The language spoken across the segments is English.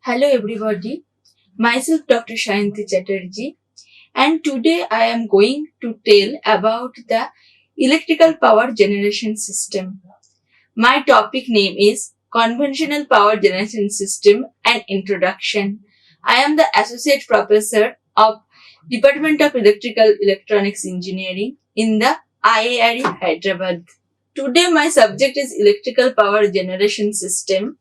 Hello everybody, myself Dr. Sayanti Chatterjee, and today I am going to tell about the electrical power generation system. My topic name is Conventional Power Generation System and Introduction. I am the Associate Professor of Department of Electrical Electronics Engineering in the IARE Hyderabad. Today my subject is Electrical Power Generation System,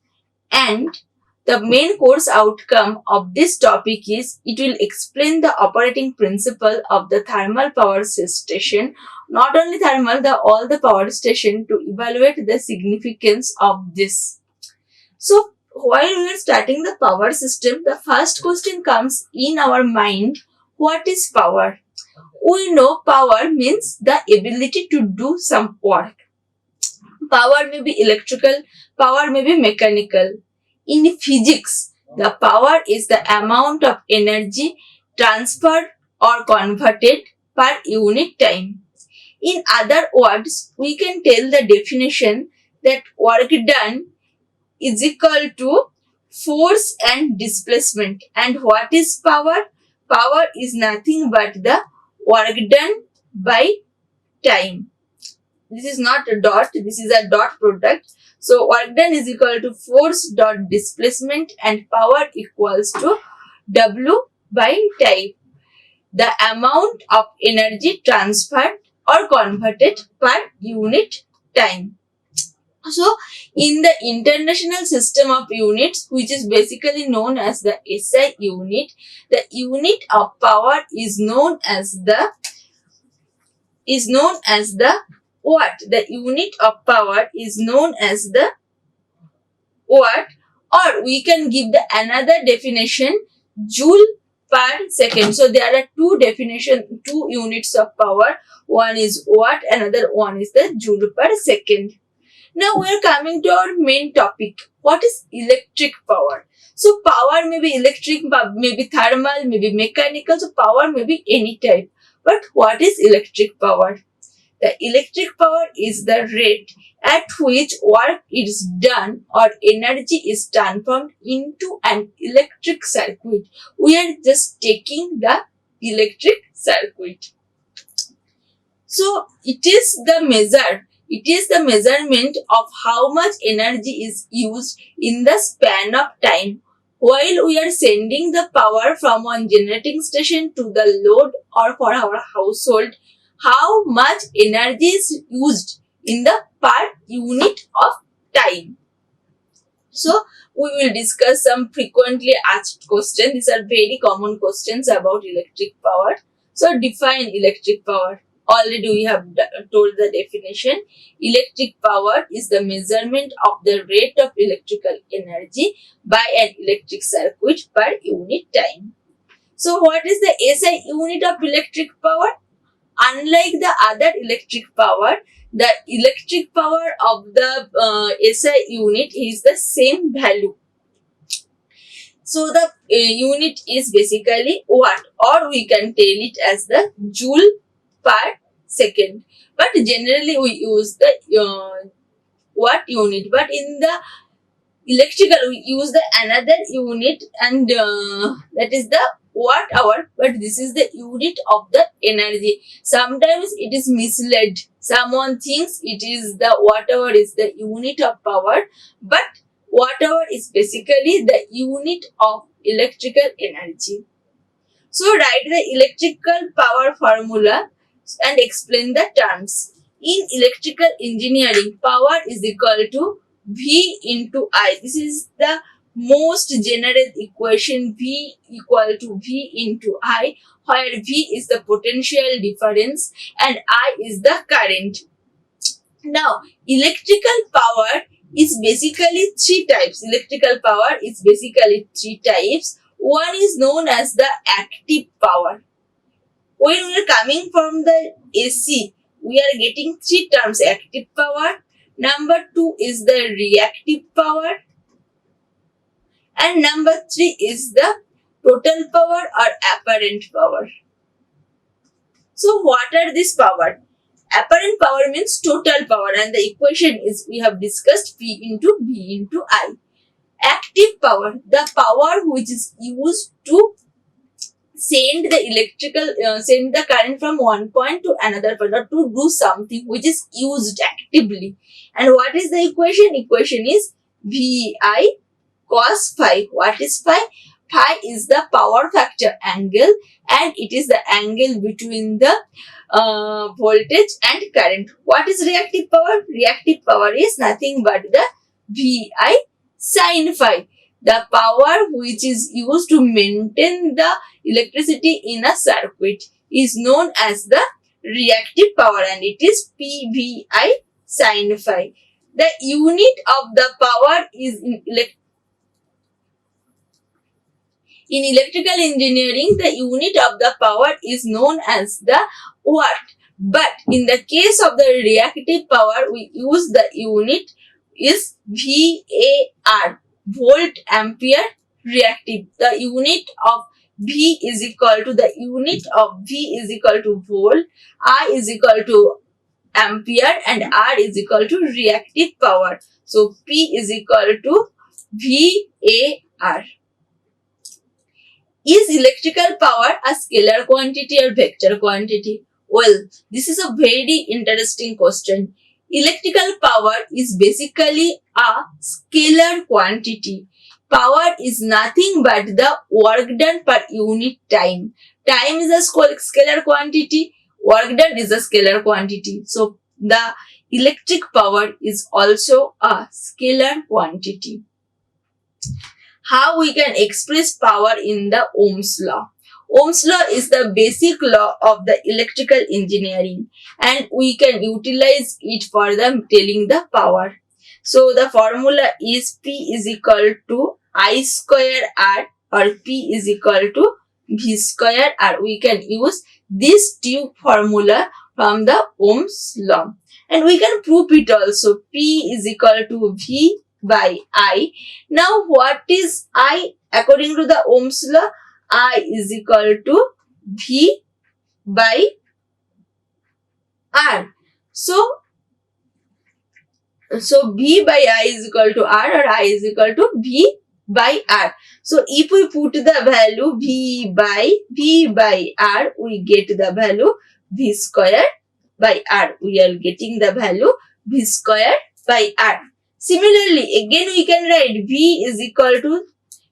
and the main course outcome of this topic is it will explain the operating principle of the thermal power station, not only thermal, all the power station, to evaluate the significance of this. So while we are starting the power system, the first question comes in our mind: what is power? We know power means the ability to do some work. Power may be electrical, power may be mechanical. In physics, the power is the amount of energy transferred or converted per unit time. In other words, we can tell the definition that work done is equal to force and displacement. And what is power? Power is nothing but the work done by time. This is not a dot, this is a dot product. So work done is equal to force dot displacement, and power equals to W by time, the amount of energy transferred or converted per unit time. So in the International System of Units, which is basically known as the SI unit, the unit of power is known as the watt. The unit of power is known as the watt, or we can give the another definition, joule per second. So there are two units of power. One is watt, another one is the joule per second. Now we are coming to our main topic. What is electric power? So power may be electric, may be thermal, may be mechanical. So power may be any type. But what is electric power? The electric power is the rate at which work is done or energy is transformed into an electric circuit. We are just taking the electric circuit. So it is the measurement of how much energy is used in the span of time while we are sending the power from one generating station to the load or for our household. How much energy is used in the per unit of time. So we will discuss some frequently asked questions. These are very common questions about electric power. So define electric power. Already we have told the definition. Electric power is the measurement of the rate of electrical energy by an electric circuit per unit time. So what is the SI unit of electric power? Unlike the other electric power, the electric power of the SI unit is the same value. So the unit is basically watt, or we can tell it as the joule per second. But generally we use the watt unit. But in the electrical we use the another unit, and that is the watt hour, but this is the unit of the energy. Sometimes it is misled. Someone thinks it is the watt hour is the unit of power, but watt hour is basically the unit of electrical energy. So write the electrical power formula and explain the terms. In electrical engineering, power is equal to V into I. This is the most general equation, V equal to V into I, where V is the potential difference and I is the current. Now, electrical power is basically three types. One is known as the active power. When we are coming from the AC, we are getting three terms: active power. Number two is the reactive power. And number three is the total power or apparent power. So what are these power? Apparent power means total power, and the equation is we have discussed P into V into I. reactive power, the power which is used to send the current from one point to another point, or to do something which is used actively. And what is the equation? Equation is VI cos phi. What is phi? Phi is the power factor angle, and it is the angle between the voltage and current. What is reactive power? Reactive power is nothing but the VI sin phi, the power which is used to maintain the electricity in a circuit is known as the reactive power, and it is PVI sin phi. The unit of the power is in electrical engineering, the unit of the power is known as the watt. But in the case of the reactive power, we use the unit is VAR, volt ampere reactive. The unit of V is equal to the unit of V is equal to volt, I is equal to ampere, and R is equal to reactive power. So P is equal to VAR. Is electrical power a scalar quantity or vector quantity? Well, this is a very interesting question. Electrical power is basically a scalar quantity. Power is nothing but the work done per unit time. Time is a scalar quantity. Work done is a scalar quantity. So, the electric power is also a scalar quantity. How we can express power in the Ohm's law? Ohm's law is the basic law of the electrical engineering, and we can utilize it for the telling the power. So the formula is P is equal to I square R, or P is equal to V square R. We can use this two formula from the Ohm's law, and we can prove it also. P is equal to V by I. Now what is I according to the Ohm's law? I is equal to V by R. So V by I is equal to R, or I is equal to V by R. So if we put the value V by R, we get the value V square by R. We are getting the value V square by R. Similarly, again we can write V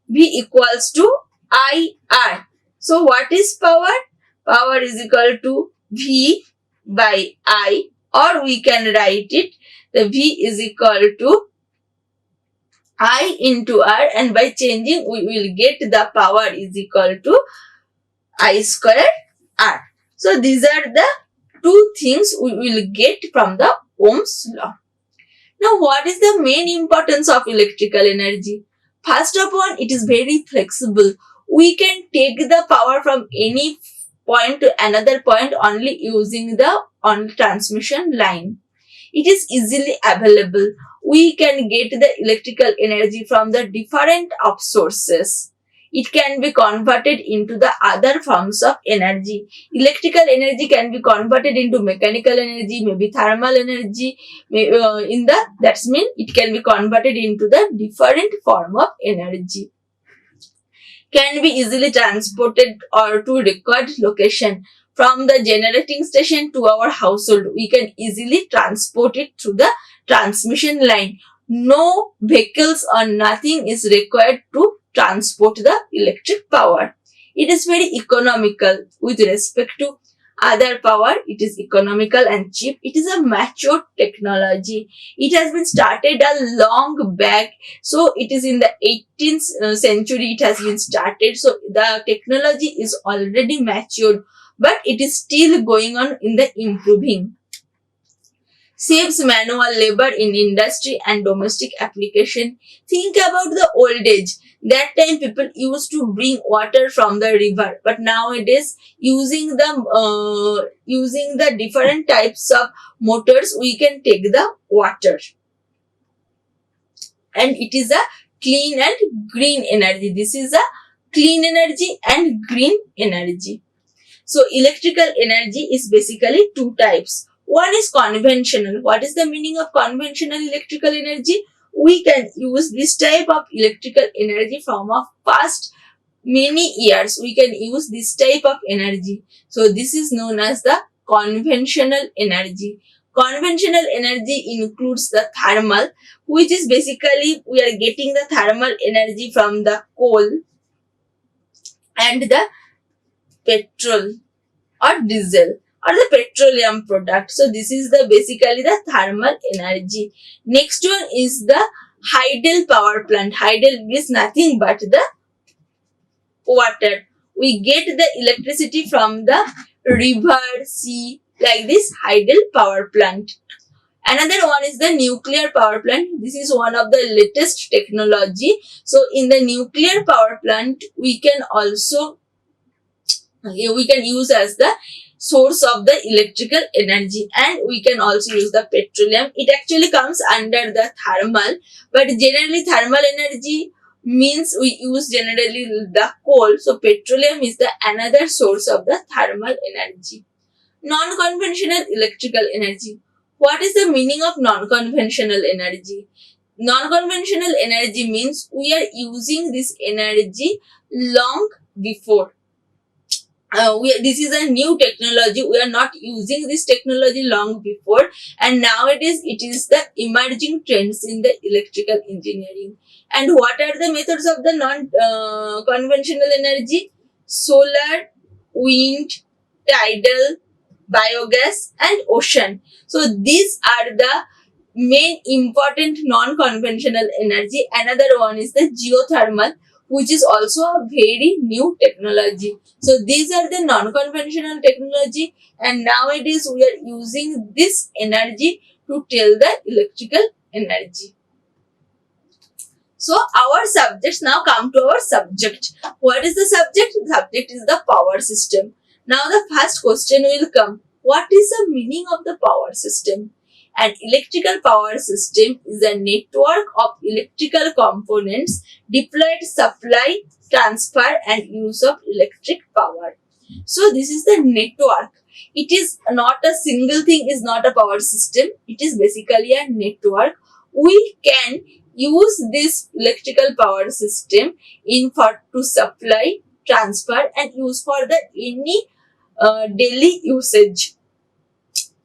equals to IR. So what is power? Power is equal to V by I, or we can write it, the V is equal to I into R, and by changing we will get the power is equal to I square R. So these are the two things we will get from the Ohm's law. Now, what is the main importance of electrical energy? First of all, it is very flexible. We can take the power from any point to another point only using the transmission line. It is easily available. We can get the electrical energy from the different of sources. It can be converted into the other forms of energy. Electrical energy can be converted into mechanical energy, maybe thermal energy. That means it can be converted into the different form of energy. Can be easily transported or to required location. From the generating station to our household, we can easily transport it through the transmission line. No vehicles or nothing is required to transport the electric power. It is very economical with respect to other power. It is economical and cheap. It is a mature technology. It has been started a long back. So it is in the 18th century it has been started. So the technology is already matured, but it is still going on in the improving. Saves manual labor in industry and domestic application. Think about the old age. That time people used to bring water from the river, but nowadays using the different types of motors, we can take the water, and it is a clean and green energy. This is a clean energy and green energy. So electrical energy is basically two types. One is conventional. What is the meaning of conventional electrical energy? we can use this type of electrical energy from a past many years. We can use this type of energy. So this is known as the conventional energy. Conventional energy includes the thermal, which is basically we are getting the thermal energy from the coal and the petrol or diesel or the petroleum product. So this is the basically the thermal energy. Next one is the hydel power plant. Hydel is nothing but the water. We get the electricity from the river, sea, like this hydel power plant. Another one is the nuclear power plant. This is one of the latest technology. So in the nuclear power plant, we can use as the source of the electrical energy, and we can also use the petroleum. It actually comes under the thermal, but generally thermal energy means we use generally the coal. So petroleum is the another source of the thermal energy. Non-conventional electrical energy. What is the meaning of non-conventional energy? Non-conventional energy means we are using this energy long before. This is a new technology. We are not using this technology long before, and nowadays it is the emerging trends in the electrical engineering. And what are the methods of the non-conventional energy? Solar, wind, tidal, biogas, and ocean. So these are the main important non-conventional energy. Another one is the geothermal, which is also a very new technology. So these are the non-conventional technology, and nowadays we are using this energy to tell the electrical energy. So our subjects now come to our subject. What is the subject? The subject is the power system. Now the first question will come. What is the meaning of the power system? An electrical power system is a network of electrical components deployed supply, transfer and use of electric power. So this is the network. It is not a single thing, is not a power system. It is basically a network. We can use this electrical power system to supply, transfer and use for the any daily usage.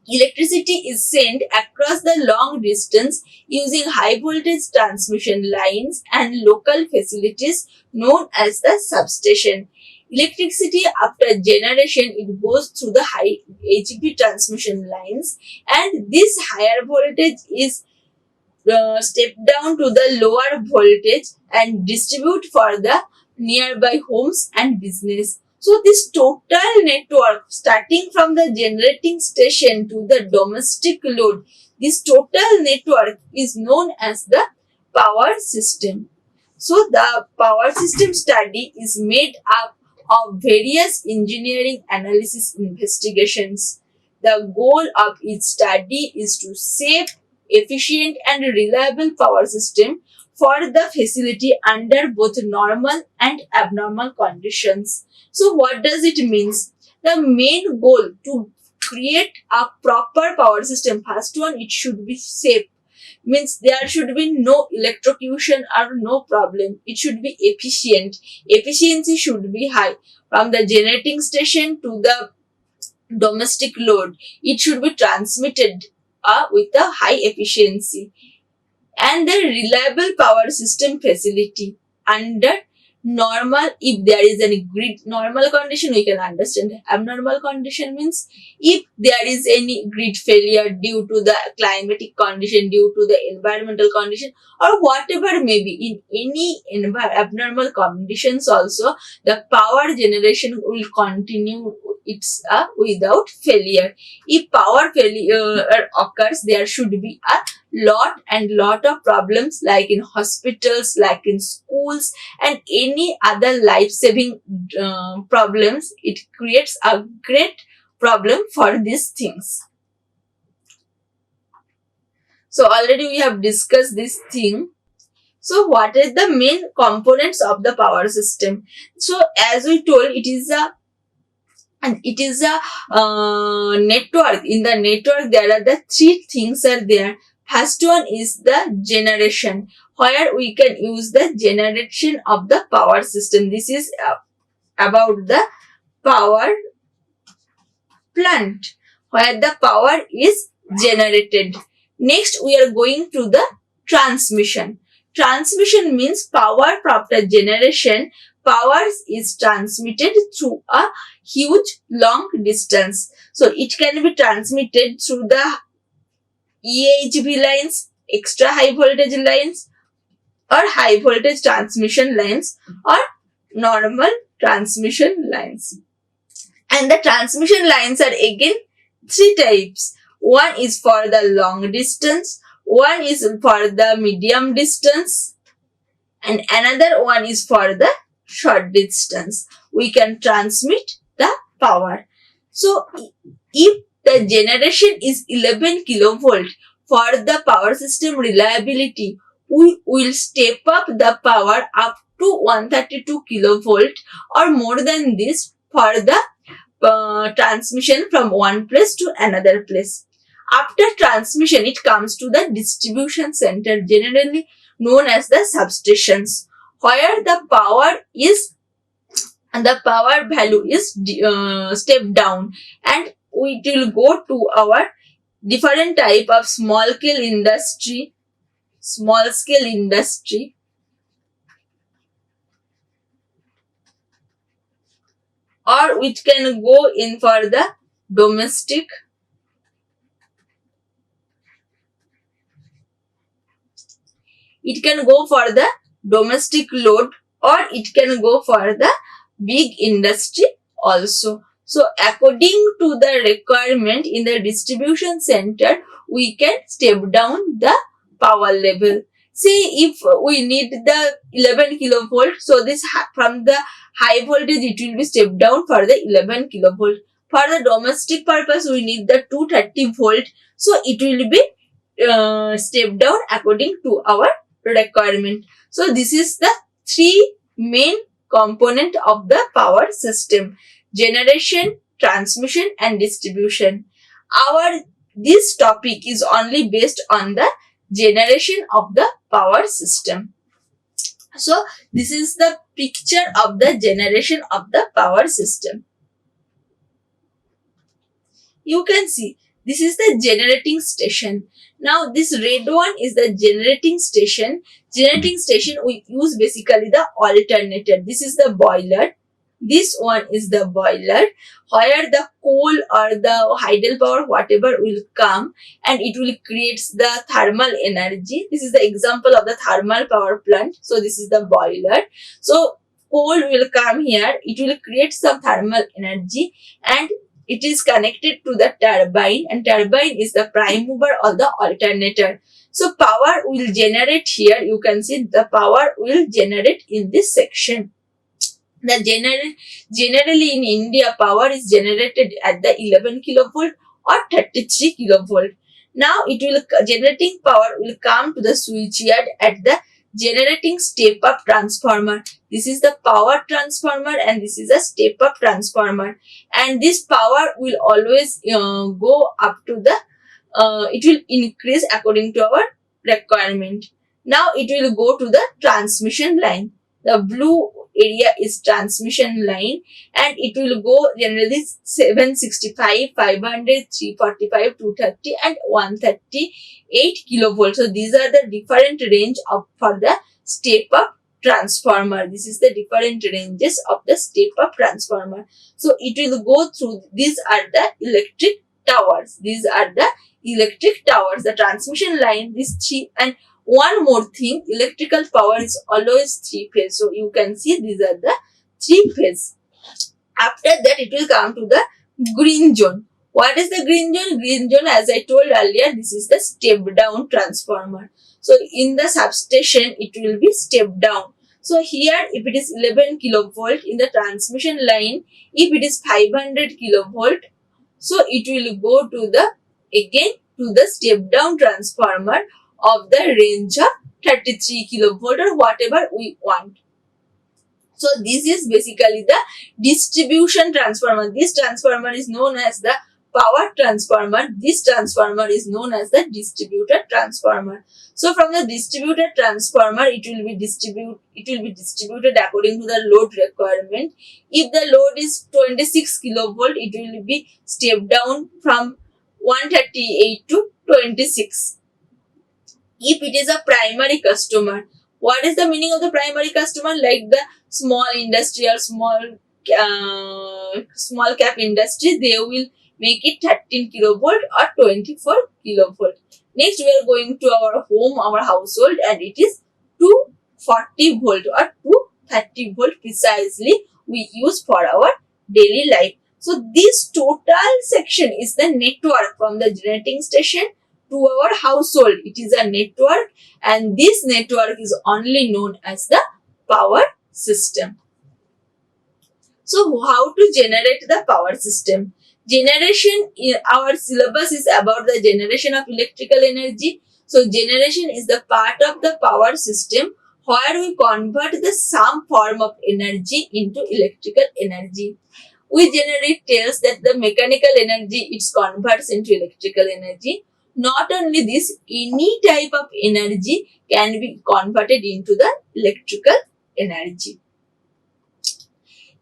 Electricity is sent across the long distance using high voltage transmission lines and local facilities known as the substation. Electricity after generation, it goes through the high HP transmission lines, and this higher voltage is step down to the lower voltage and distribute for the nearby homes and business. So this total network starting from the generating station to the domestic load, this total network is known as the power system. So the power system study is made up of various engineering analysis investigations. The goal of its study is to save efficient and reliable power system for the facility under both normal and abnormal conditions. So what does it mean? The main goal to create a proper power system, first one, it should be safe. Means there should be no electrocution or no problem. It should be efficient. Efficiency should be high. From the generating station to the domestic load, it should be transmitted with a high efficiency. And the reliable power system facility under normal, if there is any grid normal condition, we can understand. Abnormal condition means if there is any grid failure due to the climatic condition, due to the environmental condition or whatever may be, in any abnormal conditions also the power generation will continue it's without failure. If power failure occurs, there should be a lot of problems, like in hospitals, like in schools and any other life-saving problems. It creates a great problem for these things. So already we have discussed this thing. So what are the main components of the power system? So as we told, it is a network. In the network there are the three things are there: First one is the generation, where we can use the generation of the power system. This is about the power plant, where the power is generated. Next, we are going to the transmission. Transmission means power after generation. Power is transmitted through a huge long distance. So it can be transmitted through the EHV lines, extra high voltage lines, or high voltage transmission lines, or normal transmission lines. And the transmission lines are again three types. One is for the long distance, one is for the medium distance, and another one is for the short distance. We can transmit the power. So if the generation is 11 kilovolt, for the power system reliability, we will step up the power up to 132 kilovolt or more than this for the transmission from one place to another place. After transmission, it comes to the distribution center, generally known as the substations, where the power value is stepped down, and it will go to our different type of small scale industry, or which can go in for the domestic. It can go for the domestic load, or it can go for the big industry also. So according to the requirement in the distribution center, we can step down the power level. See, if we need the 11 kilovolt, so this from the high voltage it will be stepped down for the 11 kilovolt. For the domestic purpose, we need the 230 volt, so it will be stepped down according to our requirement. So this is the three main component of the power system: generation, transmission, and distribution. This topic is only based on the generation of the power system. So this is the picture of the generation of the power system. You can see this is the generating station. Now this red one is the generating station. Generating station, we use basically the alternator. This is the boiler. This one is the boiler, where the coal or the hydel power, whatever, will come and it will create the thermal energy. This is the example of the thermal power plant. So this is the boiler. So coal will come here, it will create some thermal energy, and it is connected to the turbine, and turbine is the prime mover or the alternator. So power will generate here. You can see the power will generate in this section. Generally in India, power is generated at the 11 kilovolt or 33 kilovolt. Now generating power will come to the switchyard at the generating step-up transformer. This is the power transformer and this is a step-up transformer. And this power will always go up to the, it will increase according to our requirement. Now it will go to the transmission line. The blue area is transmission line, and it will go generally 765, 500, 345, 230 and 138 kilovolts. So these are the different range for the step-up transformer. This is the different ranges of the step-up transformer. So it will go through, these are the electric towers. The transmission line, these three. And one more thing, electrical power is always three phase. So you can see these are the three phase. After that, it will come to the green zone. What is the green zone? Green zone, as I told earlier, this is the step down transformer. So in the substation, it will be step down. So here, if it is 11 kilovolt in the transmission line, if it is 500 kilovolt, so it will go to the step down transformer of the range of 33 kilovolt or whatever we want. So this is basically the distribution transformer. This transformer is known as the power transformer, this transformer is known as the distributed transformer. So from the distributed transformer, it will be distributed according to the load requirement. If the load is 26 kilovolt, it will be stepped down from 138 to 26. If it is a primary customer, what is the meaning of the primary customer? Like the small industry or small cap industry, they will make it 13 kilovolt or 24 kilovolt. Next, we are going to our home, our household, and it is 240 volt or 230 volt precisely we use for our daily life. So this total section is the network from the generating station to our household. It is a network, and this network is only known as the power system. So how to generate the power system? Generation, in our syllabus is about the generation of electrical energy. So generation is the part of the power system where we convert some form of energy into electrical energy. We generate tells that the mechanical energy it converts into electrical energy. Not only this, any type of energy can be converted into the electrical energy.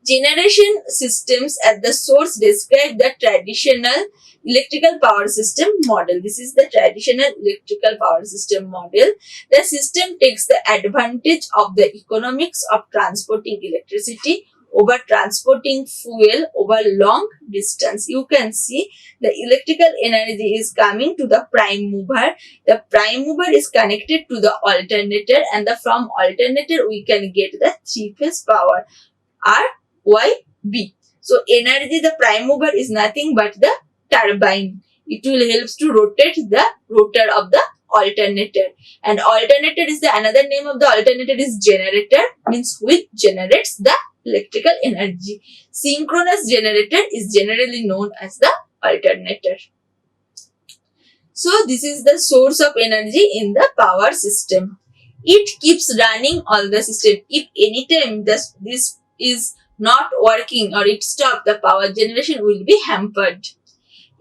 Generation systems at the source describe the traditional electrical power system model. This is the traditional electrical power system model. The system takes the advantage of the economics of transporting electricity over transporting fuel over long distance. You can see the electrical energy is coming to the prime mover. The prime mover is connected to the alternator, and from alternator we can get the three-phase power RYB. So energy, the prime mover is nothing but the turbine. It will helps to rotate the rotor of the alternator, and alternator is the another name of the alternator is generator, means which generates the electrical energy. Synchronous generator is generally known as the alternator. So this is the source of energy in the power system. It keeps running all the system. If anytime this is not working or it stops, the power generation will be hampered.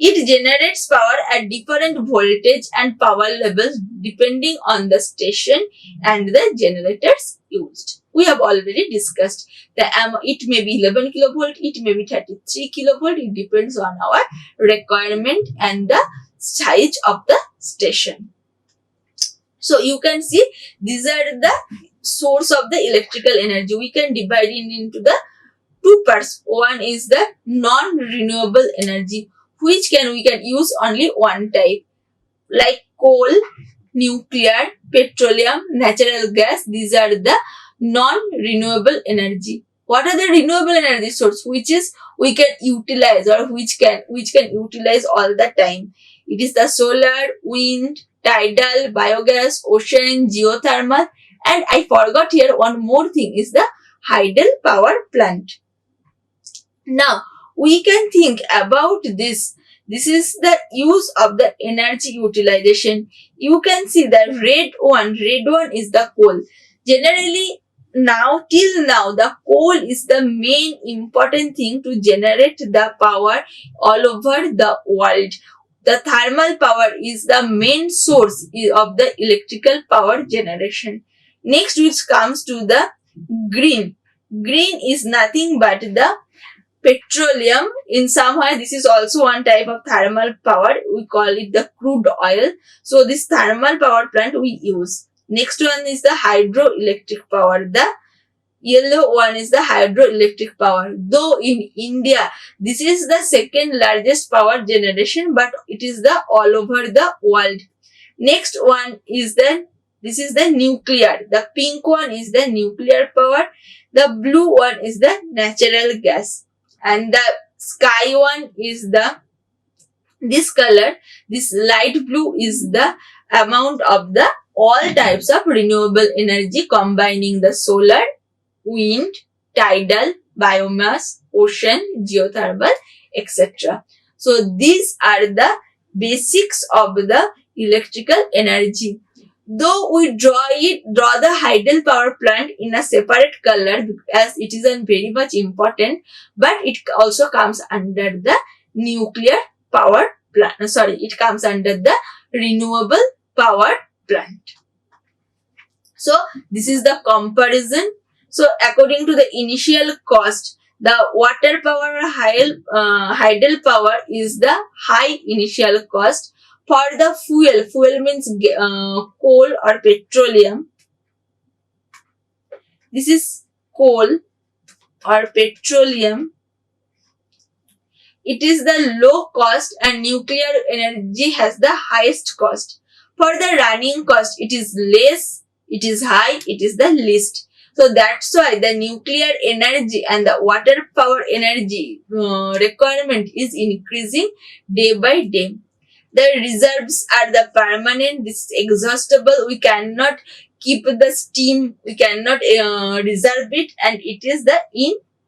It generates power at different voltage and power levels depending on the station and the generators used. We have already discussed that it may be 11 kilovolt, it may be 33 kilovolt. It depends on our requirement and the size of the station. So you can see these are the source of the electrical energy. We can divide it into the two parts. One is the non-renewable energy, which we can use only one type, like coal, nuclear, petroleum, natural gas. These are the non-renewable energy. What are the renewable energy source? Which is we can utilize or which can utilize all the time. It is the solar, wind, tidal, biogas, ocean, geothermal, and I forgot here one more thing is the hydel power plant. Now we can think about this. This is the use of the energy utilization. You can see the red one is the coal. Generally till now the coal is the main important thing to generate the power all over the world. The thermal power is the main source of the electrical power generation. Next, which comes to the green. Green is nothing but the petroleum. In somewhere, this is also one type of thermal power. We call it the crude oil. So this thermal power plant we use. Next one is the hydroelectric power. The yellow one is the hydroelectric power. Though in India, this is the second largest power generation, but it is the all over the world. Next one is this is the nuclear. The pink one is the nuclear power. The blue one is the natural gas. And the sky one is this color. This light blue is the amount of the all types of renewable energy combining the solar, wind, tidal, biomass, ocean, geothermal, etc. So these are the basics of the electrical energy. Though we draw the hydel power plant in a separate color as it is very much important, but it also comes under the nuclear power plant. It comes under the renewable power plant. So this is the comparison. So according to the initial cost, the water power hydel power is the high initial cost. For the fuel means coal or petroleum. This is coal or petroleum. It is the low cost and nuclear energy has the highest cost. For the running cost, it is less, it is high, it is the least. So that's why the nuclear energy and the water power energy requirement is increasing day by day. The reserves are the permanent, this is exhaustible. We cannot keep the steam, we cannot reserve it, and it is the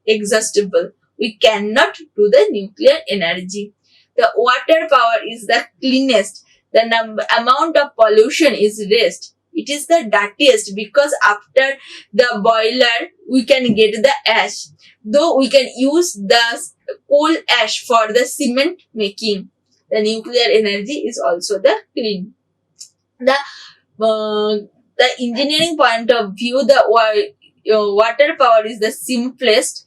inexhaustible. We cannot do the nuclear energy. The water power is the cleanest. The amount of pollution is less. It is the dirtiest because after the boiler we can get the ash. Though we can use the coal ash for the cement making. The nuclear energy is also the clean. The engineering point of view, the water power is the simplest.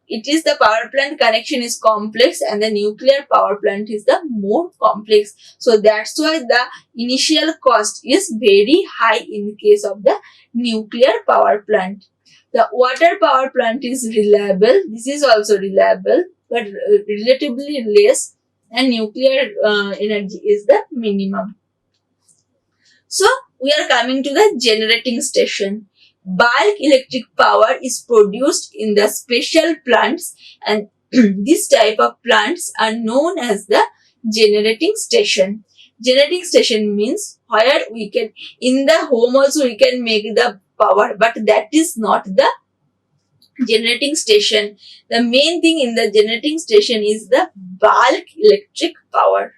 It is the power plant connection is complex, and the nuclear power plant is the more complex. So that's why the initial cost is very high in case of the nuclear power plant. The water power plant is reliable. This is also reliable, but relatively less, and nuclear energy is the minimum. So we are coming to the generating station. Bulk electric power is produced in the special plants, and this type of plants are known as the generating station. Generating station means where we can, in the home also we can make the power, but that is not the generating station. The main thing in the generating station is the bulk electric power.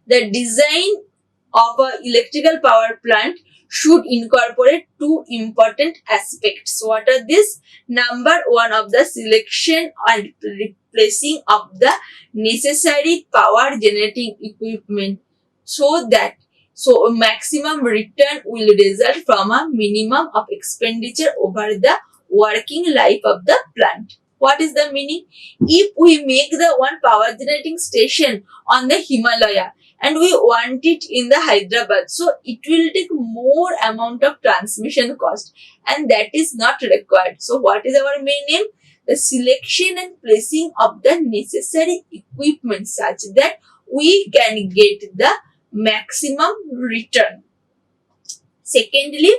The design of an electrical power plant should incorporate two important aspects. What are these? Number one, of the selection and replacing of the necessary power generating equipment, so maximum return will result from a minimum of expenditure over the working life of the plant. What is the meaning? If we make the one power generating station on the Himalaya and we want it in the Hyderabad, so it will take more amount of transmission cost, and that is not required. So what is our main aim? The selection and placing of the necessary equipment such that we can get the maximum return. Secondly,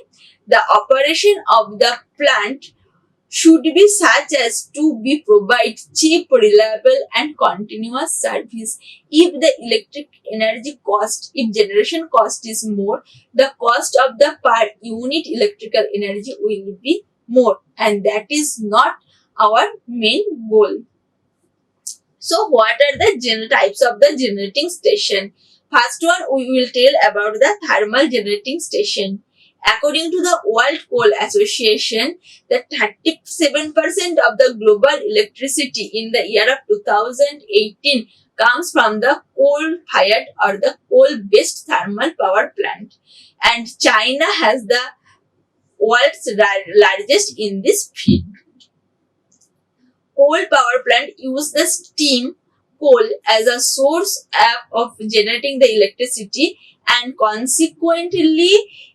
the operation of the plant should be such as to be provide cheap, reliable and continuous service. If the electric energy cost, if generation cost is more, the cost of the per unit electrical energy will be more, and that is not our main goal. So what are the types of the generating station? First one, we will tell about the thermal generating station. According to the World Coal Association, the 37% of the global electricity in the year of 2018 comes from the coal-fired or the coal-based thermal power plant. And China has the world's largest in this field. Coal power plant use the steam coal as a source of generating the electricity and consequently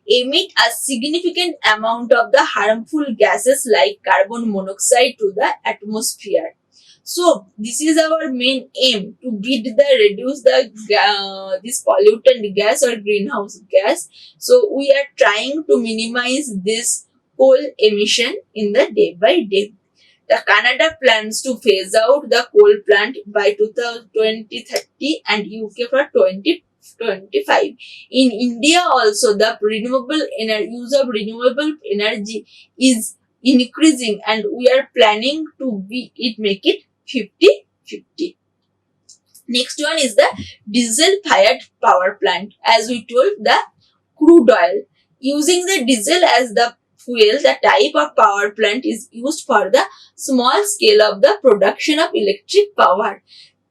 emit a significant amount of the harmful gases like carbon monoxide to the atmosphere. So this is our main aim, to reduce the this pollutant gas or greenhouse gas. So we are trying to minimize this coal emission in the day by day. The Canada plans to phase out the coal plant by 2030 and UK for 2025. In India also, the use of renewable energy is increasing, and we are planning to make it 50-50. Next one is the diesel fired power plant. As we told, the crude oil. Using the diesel as the fuel, the type of power plant is used for the small scale of the production of electric power.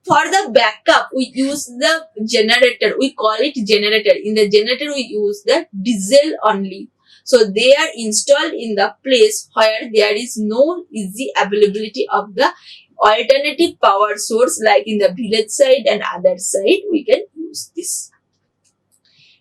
For the backup, we use the generator. We call it generator. In the generator, we use the diesel only. So they are installed in the place where there is no easy availability of the alternative power source, like in the village side and other side. We can use this.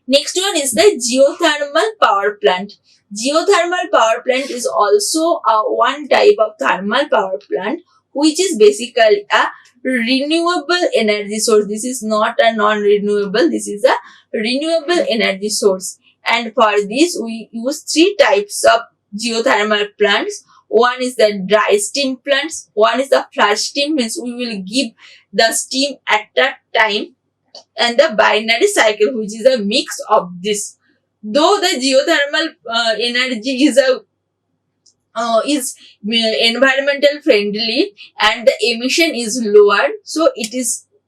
Next one is the geothermal power plant. Geothermal power plant is also one type of thermal power plant, which is basically a renewable energy source. This is not a non-renewable, this is a renewable energy source. And for this, we use three types of geothermal plants. One is the dry steam plants, one is the flash steam, means we will give the steam at that time, and the binary cycle, which is a mix of this. Though the geothermal energy is environmental friendly and the emission is lower, so it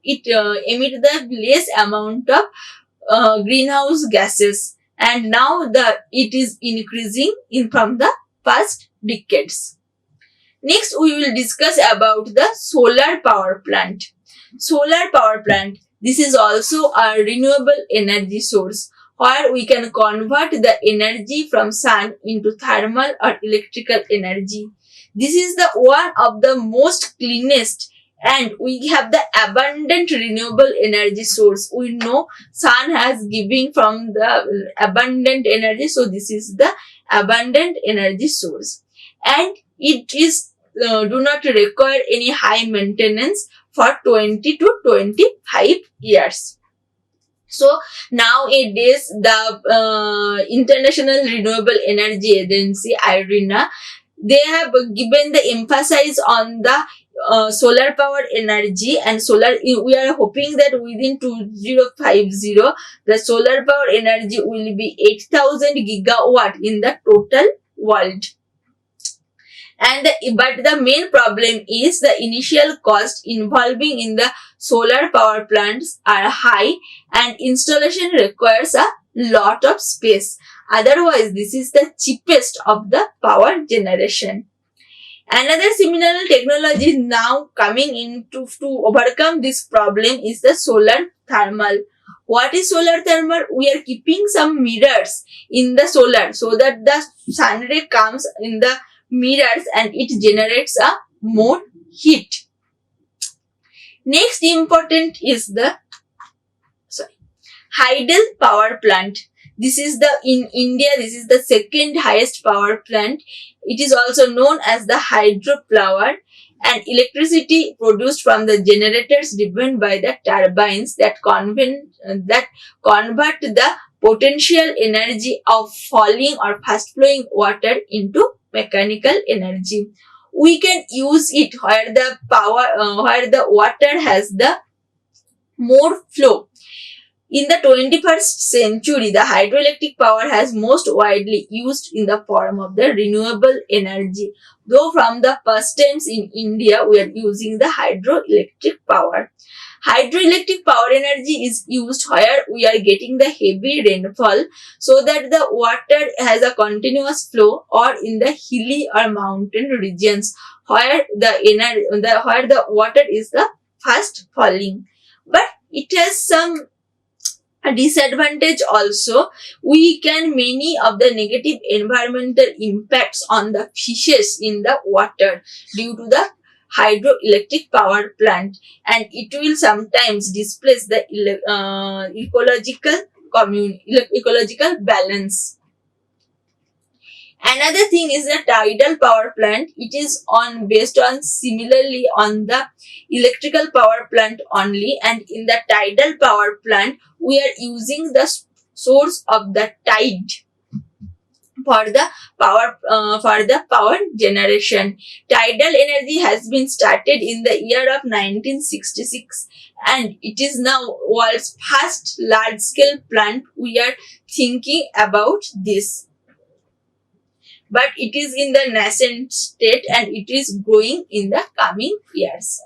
emit the less amount of greenhouse gases, and now it is increasing in from the past decades. Next, we will discuss about the solar power plant. Solar power plant, this is also a renewable energy source where we can convert the energy from sun into thermal or electrical energy. This is the one of the most cleanest, and we have the abundant renewable energy source. We know sun has giving from the abundant energy, so this is the abundant energy source, and it is do not require any high maintenance for 20 to 25 years. So nowadays, the International Renewable Energy Agency, IARE, they have given the emphasis on the solar power energy, and solar. We are hoping that within 2050, the solar power energy will be 8,000 gigawatt in the total world. But the main problem is the initial cost involving in the solar power plants are high, and installation requires a lot of space. Otherwise, this is the cheapest of the power generation. Another similar technology now coming into to overcome this problem is the solar thermal. What is solar thermal? We are keeping some mirrors in the solar so that the sun ray comes in the mirrors and it generates a more heat. Next important is the hydel power plant. This is in India, this is the second highest power plant. It is also known as the hydropower, and electricity produced from the generators driven by the turbines that convert the potential energy of falling or fast flowing water into mechanical energy. We can use it where the water has the more flow. In the 21st century, the hydroelectric power has most widely used in the form of the renewable energy. Though from the first times in India, we are using the hydroelectric power. Hydroelectric power energy is used where we are getting the heavy rainfall so that the water has a continuous flow, or in the hilly or mountain regions where the water is the fast falling. But it has some disadvantage also. We can many of the negative environmental impacts on the fishes in the water due to the hydroelectric power plant, and it will sometimes displace the ecological balance. Another thing is the tidal power plant. It is based on similarly on the electrical power plant only, and in the tidal power plant we are using the source of the tide for the power generation. Tidal energy has been started in the year of 1966, and it is now world's first large scale plant. We are thinking about this, but it is in the nascent state and it is growing in the coming years.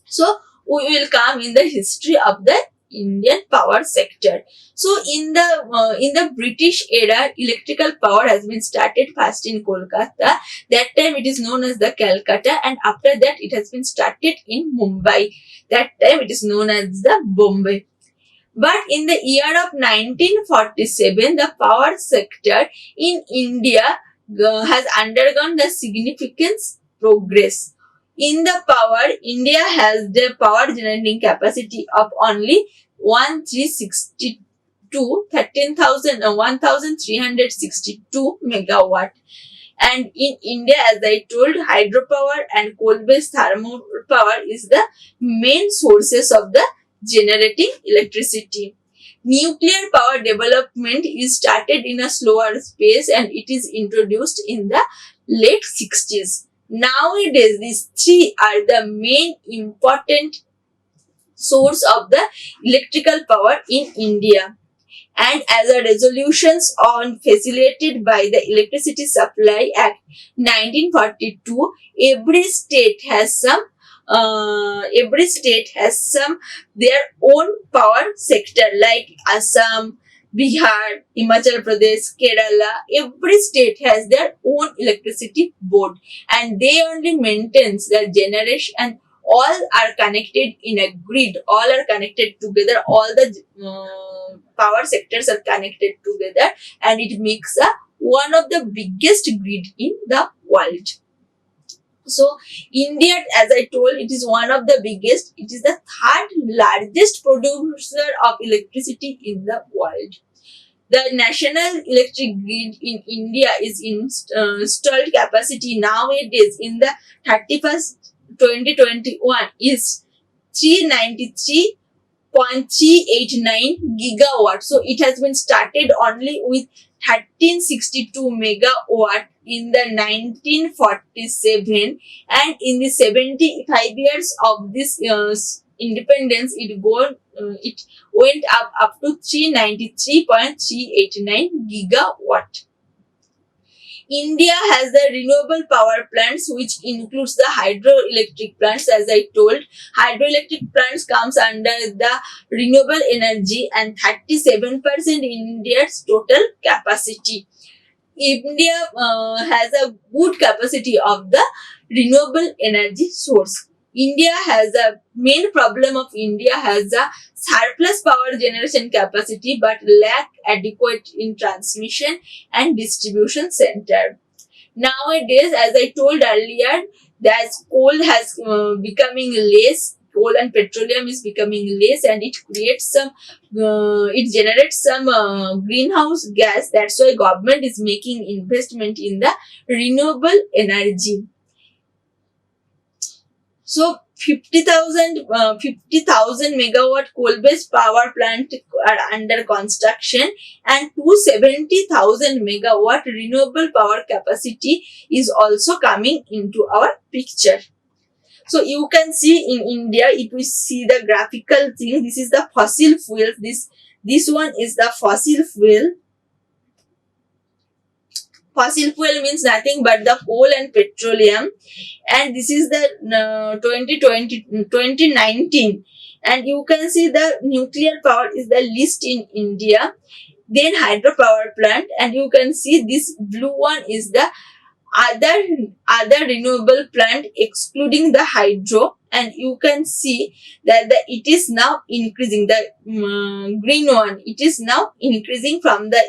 So we will come in the history of the Indian power sector. So in the British era, electrical power has been started first in Kolkata. That time it is known as the Calcutta, and after that it has been started in Mumbai. That time it is known as the Bombay. But in the year of 1947, the power sector in India has undergone the significant progress. In the power, India has the power generating capacity of only 1362 megawatt. And in India, as I told, hydropower and coal-based thermal power is the main sources of the generating electricity. Nuclear power development is started in a slower pace and it is introduced in the late 60s. Nowadays, these three are the main important source of the electrical power in India. And as a resolutions on facilitated by the Electricity Supply Act 1942, every state has some their own power sector, like Assam, Bihar, Himachal Pradesh, Kerala. Every state has their own electricity board, and they only maintains the generation, and all are connected in a grid. All are connected together. All the power sectors are connected together, and it makes one of the biggest grid in the world. So India, as I told, it is one of the biggest. It is the third largest producer of electricity in the world. The national electric grid in India is installed capacity nowadays in the 31st 2021 is 393.389 gigawatt. So it has been started only with 1362 megawatt in the 1947, and in the 75 years of this independence, it went up to 393.389 gigawatt. India has the renewable power plants, which includes the hydroelectric plants. As I told, hydroelectric plants comes under the renewable energy, and 37% in India's total capacity. India has a good capacity of the renewable energy source. India has a main problem of India has a surplus power generation capacity but lack adequate in transmission and distribution center. Nowadays, as I told earlier, that coal has becoming less. Coal and petroleum is becoming less, and it creates it generates some greenhouse gas. That's why government is making investment in the renewable energy. So 50,000 megawatt coal-based power plant are under construction, and 270,000 megawatt renewable power capacity is also coming into our picture. So you can see in India, if we see the graphical thing, this is the fossil fuel. This one is the fossil fuel. Fossil fuel means nothing but the coal and petroleum, and this is the 2019, and you can see the nuclear power is the least in India, then hydropower plant, and you can see this blue one is the other renewable plant excluding the hydro, and you can see that it is now increasing. The green one, it is now increasing from the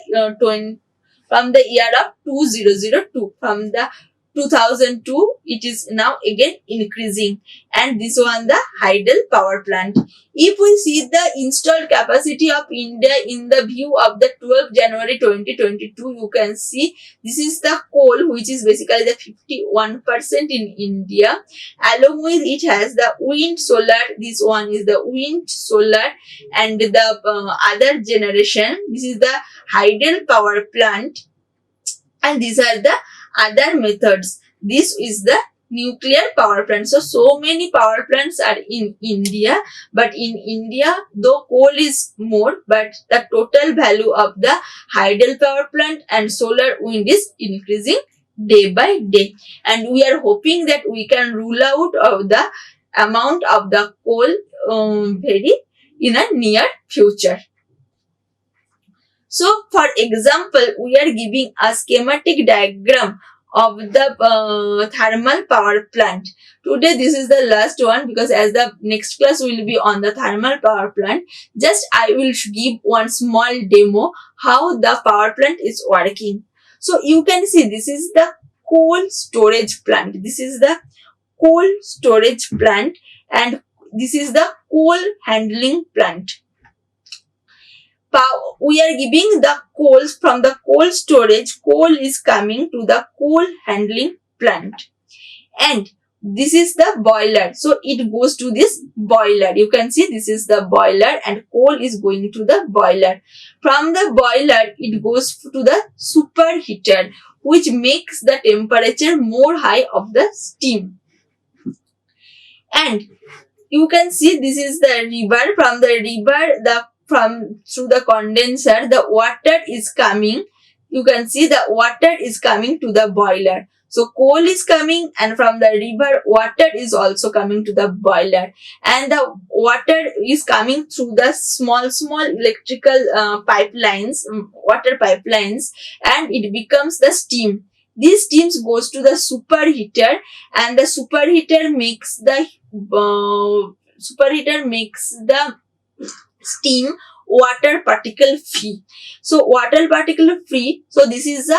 year of 2002. From the 2002, it is now again increasing, and this one the hydel power plant. If we see the installed capacity of India in the view of the 12th January 2022, you can see this is the coal, which is basically the 51% in India. Along with it has the wind, solar. This one is the wind, solar, and the other generation. This is the hydel power plant, and these are the other methods. This is the nuclear power plant. So many power plants are in India, but in India, though coal is more, but the total value of the hydel power plant and solar wind is increasing day by day, and we are hoping that we can rule out of the amount of the coal very in a near future. So, for example, we are giving a schematic diagram of the thermal power plant. Today, this is the last one because as the next class will be on the thermal power plant, just I will give one small demo how the power plant is working. So, you can see this is the coal storage plant. This is the coal storage plant and this is the coal handling plant. We are giving the coals from the coal storage. Coal is coming to the coal handling plant. And this is the boiler. So it goes to this boiler. You can see this is the boiler and coal is going to the boiler. From the boiler, it goes to the superheater, which makes the temperature more high of the steam. And you can see this is the river. From the river, through the condenser, the water is coming. You can see the water is coming to the boiler. So coal is coming and from the river, water is also coming to the boiler. And the water is coming through the small electrical pipelines, water pipelines, and it becomes the steam. These steams goes to the superheater and the superheater makes the steam water particle free. So water particle free. So this is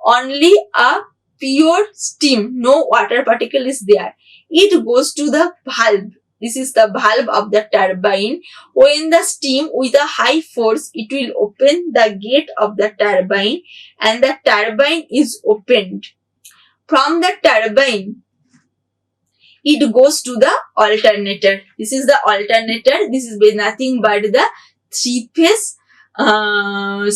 only a pure steam. No water particle is there. It goes to the valve. This is the valve of the turbine. When the steam with a high force, it will open the gate of the turbine and the turbine is opened. From the turbine, it goes to the alternator. This is the alternator. This is nothing but the three-phase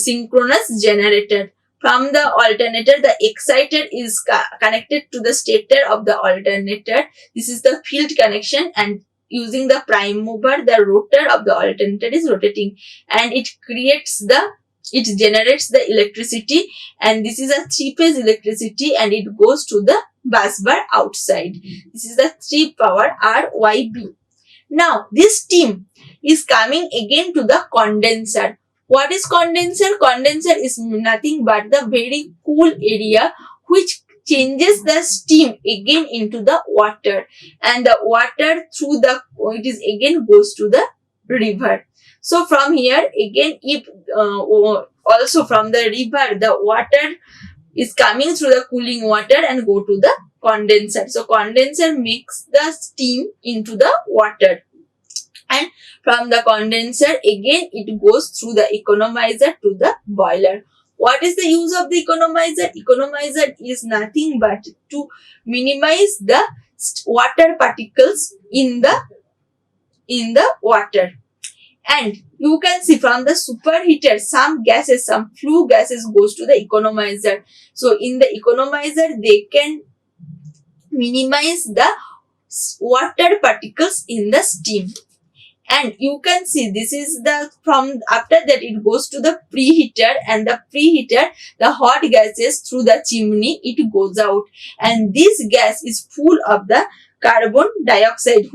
synchronous generator. From the alternator, the exciter is connected to the stator of the alternator. This is the field connection, and using the prime mover, the rotor of the alternator is rotating and it generates the electricity, and this is a three-phase electricity and it goes to the bus bar outside. This is the 3 power RYB. Now, this steam is coming again to the condenser. What is condenser? Condenser is nothing but the very cool area which changes the steam again into the water, and the water it is again goes to the river. So from here again, if also from the river, the water is coming through the cooling water and go to the condenser. So condenser makes the steam into the water. And from the condenser again it goes through the economizer to the boiler. What is the use of the economizer? Economizer is nothing but to minimize the water particles in the water. And you can see from the superheater, some flue gases goes to the economizer. So in the economizer, they can minimize the water particles in the steam. And you can see this is after that it goes to the preheater, and the preheater, the hot gases through the chimney, it goes out. And this gas is full of the carbon dioxide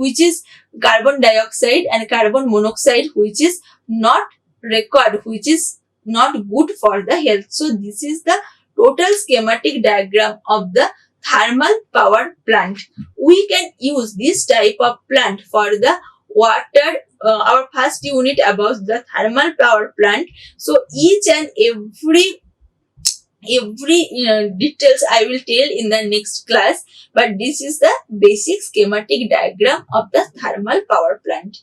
and carbon monoxide, which is not required, which is not good for the health. So this is the total schematic diagram of the thermal power plant. We can use this type of plant for the water, our first unit about the thermal power plant. So each and every details I will tell in the next class, but this is the basic schematic diagram of the thermal power plant.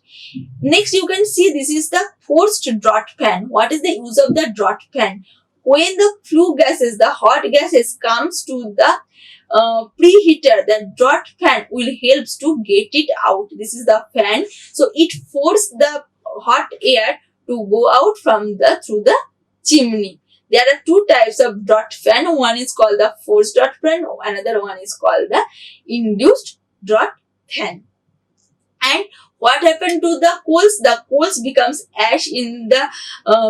Next, you can see this is the forced draught fan. What is the use of the draught fan? When the flue gases, the hot gases comes to the preheater, the draught fan will help to get it out. This is the fan. So it forces the hot air to go out through the chimney. There are 2 types of draught fan. One is called the forced draught fan. Another one is called the induced draught fan. And what happened to the coals? The coals becomes ash in the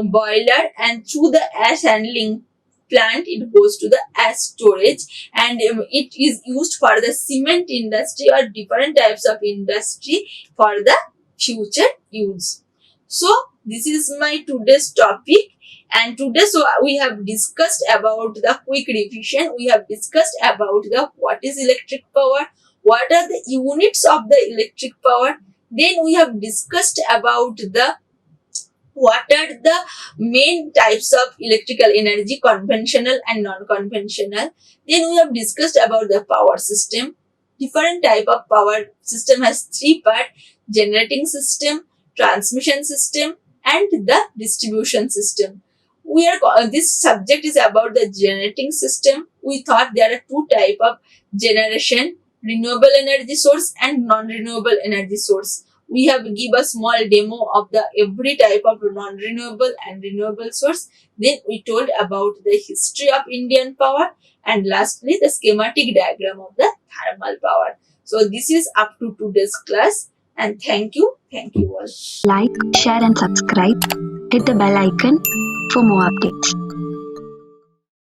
boiler, and through the ash handling plant it goes to the ash storage, and it is used for the cement industry or different types of industry for the future use. So this is my today's topic, and today so we have discussed about the quick revision. We have discussed about the what is electric power, what are the units of the electric power. Then we have discussed about the what are the main types of electrical energy, conventional and non-conventional. Then we have discussed about the power system. Different type of power system has three part: generating system, transmission system, and the distribution system. This subject is about the generating system. We thought there are two type of generation: renewable energy source and non-renewable energy source. We have give a small demo of the every type of non-renewable and renewable source. Then we told about the history of Indian power, and lastly the schematic diagram of the thermal power. So this is up to today's class, and thank you all. Like, share and subscribe. Hit the bell icon for more updates.